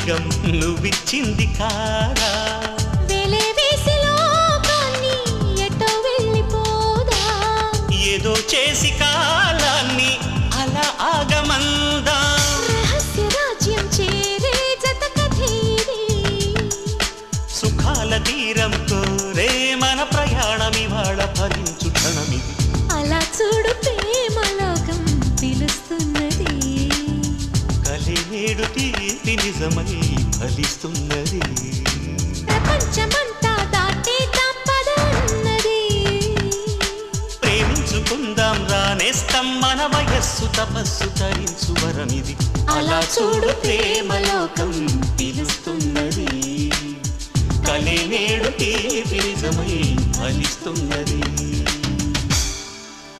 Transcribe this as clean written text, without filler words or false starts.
వేగం నువ్విచ్చింది కాదా ఏదో చేసి కాలాన్ని అలా ఆగమందా సుఖాల తీరంతో రే మన ప్రయాణం ఇవాళ ఫలించు క్షణమిది అలా చూడు ప్రేమలోకం పిలుస్తున్నది కలి నేడు తీర్తి నిజమై ఫలిస్తున్నది ప్రపంచమంతా దాటేద్దాం పద అన్నది ప్రేమించుకుందాం రానేస్తాం మన వయస్సు తపస్సు తరించు వరమిది అలా చూడు ప్రేమలోకం పిలుస్తున్నది కలి నేడు తీర్తి నిజమై ఫలిస్తున్నది